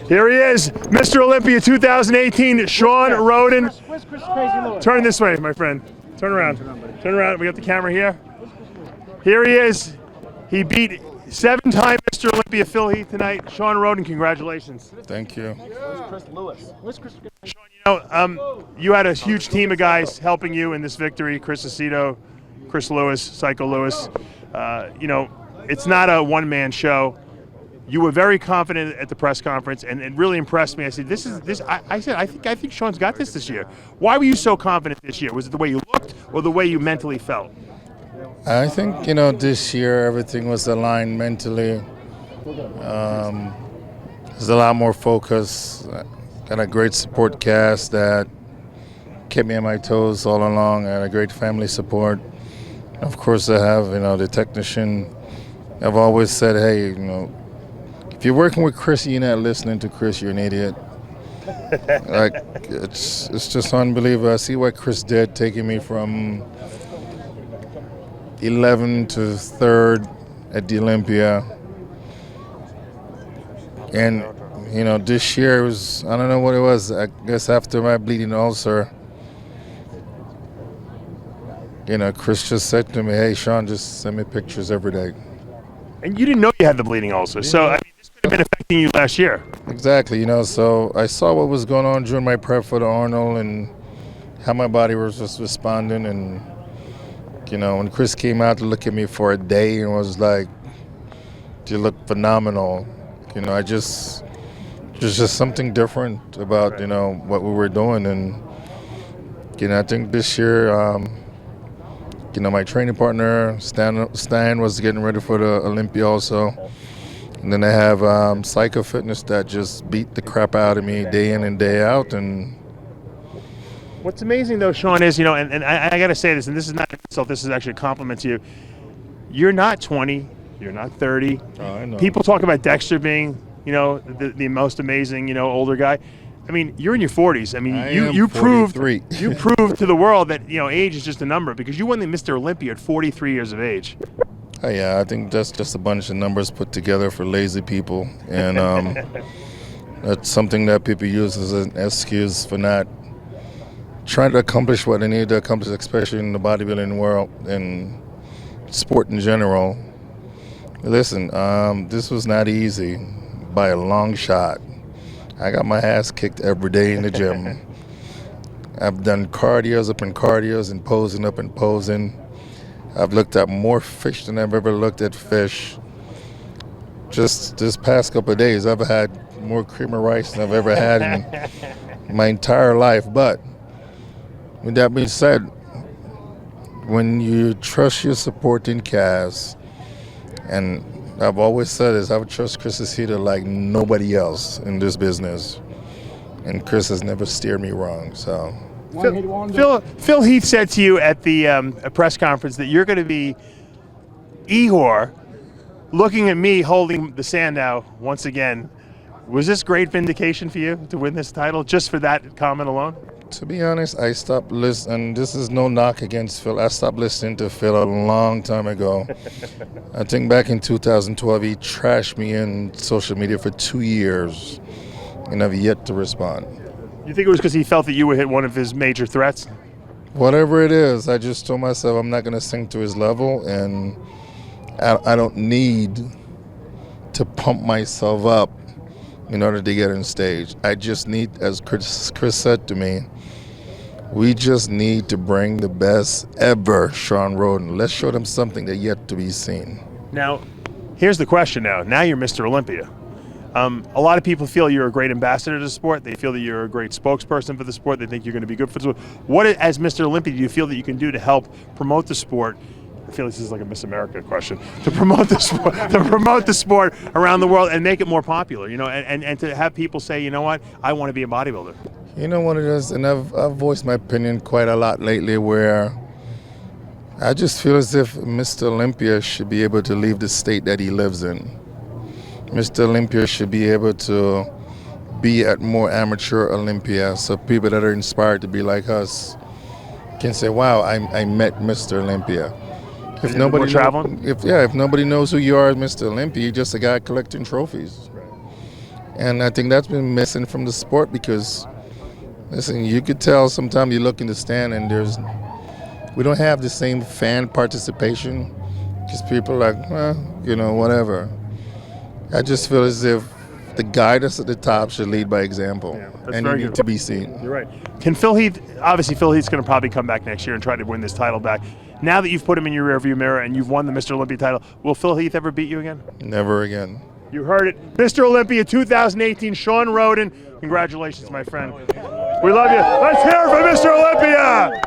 Here he is, Mr. Olympia 2018, Shawn Rhoden. Where's Chris Crazy Lewis? Turn this way, my friend. Turn around. Turn around. We got the camera here. Here he is. He beat 7-time Mr. Olympia Phil Heath tonight. Shawn Rhoden, congratulations. Thank you. Where's Chris Lewis? Where's Chris? Shawn, you had a huge team of guys helping you in this victory. Chris Aceto, Chris Lewis, Psycho Lewis. It's not a one-man show. You were very confident at the press conference, and it really impressed me. I said, I think Shawn's got this year. Why were you so confident this year? Was it the way you looked or the way you mentally felt? I think, this year everything was aligned mentally. There's a lot more focus. Got a great support cast that kept me on my toes all along. I had a great family support. Of course, I have, the technician. I've always said, hey, if you're working with Chris, you're not listening to Chris, you're an idiot. Like, it's just unbelievable. I see what Chris did, taking me from 11 to 3rd at the Olympia. And, this year was, I don't know what it was, I guess after my bleeding ulcer, Chris just said to me, hey, Shawn, just send me pictures every day. And you didn't know you had the bleeding ulcer, so this could have been affecting you last year. Exactly, so I saw what was going on during my prep for the Arnold and how my body was just responding. And, when Chris came out to look at me for a day and was like, you look phenomenal, there's just something different about, what we were doing. And, I think this year, my training partner, Stan, was getting ready for the Olympia also. And then I have Psycho Fitness that just beat the crap out of me day in and day out. And what's amazing, though, Shawn, is, and I got to say this, and this is not an insult, this is actually a compliment to you. You're not 20. You're not 30. Oh, I know. People talk about Dexter being, the most amazing, older guy. I mean, you're in your 40s. I mean, you proved to the world that age is just a number, because you won the Mr. Olympia at 43 years of age. Oh, yeah, I think that's just a bunch of numbers put together for lazy people, and that's something that people use as an excuse for not trying to accomplish what they need to accomplish, especially in the bodybuilding world and sport in general. Listen, this was not easy by a long shot. I got my ass kicked every day in the gym. I've done cardios up and cardios and posing up and posing. I've looked at more fish than I've ever looked at fish. Just this past couple of days, I've had more cream of rice than I've ever had in my entire life. But with that being said, when you trust your supporting cast, and I've always said this, I would trust Chris Aceto like nobody else in this business. And Chris has never steered me wrong, so. Phil Heath said to you at the press conference that you're going to be Ihor looking at me holding the Sandow once again. Was this great vindication for you to win this title just for that comment alone? To be honest, I stopped listening. This is no knock against Phil. I stopped listening to Phil a long time ago. I think back in 2012, he trashed me in social media for 2 years, and I've yet to respond. You think it was because he felt that you would hit one of his major threats? Whatever it is, I just told myself I'm not going to sink to his level, and I don't need to pump myself up in order to get on stage. I just need, as Chris said to me, we just need to bring the best ever Shawn Rhoden. Let's show them something that yet to be seen. Now, here's the question now. Now you're Mr. Olympia. A lot of people feel you're a great ambassador to the sport. They feel that you're a great spokesperson for the sport. They think you're going to be good for the sport. What, as Mr. Olympia, do you feel that you can do to help promote the sport? I feel this is like a Miss America question. To promote the sport around the world and make it more popular, and to have people say, you know what, I want to be a bodybuilder. You know what it is, and I've voiced my opinion quite a lot lately, where I just feel as if Mr. Olympia should be able to leave the state that he lives in. Mr. Olympia should be able to be at more amateur Olympia, so people that are inspired to be like us can say, wow, I met Mr. Olympia. If nobody traveling? If nobody knows who you are as Mr. Olympia, you're just a guy collecting trophies. And I think that's been missing from the sport because, listen, you could tell sometimes you look in the stand and we don't have the same fan participation because people are like, well, you know, whatever. I just feel as if the guy that's at the top should lead by example, and you need to be seen. You're right. Can Phil Heath, obviously Phil Heath's going to probably come back next year and try to win this title back. Now that you've put him in your rearview mirror and you've won the Mr. Olympia title, will Phil Heath ever beat you again? Never again. You heard it. Mr. Olympia 2018, Shawn Rhoden. Congratulations, my friend. We love you. Let's hear it for Mr. Olympia.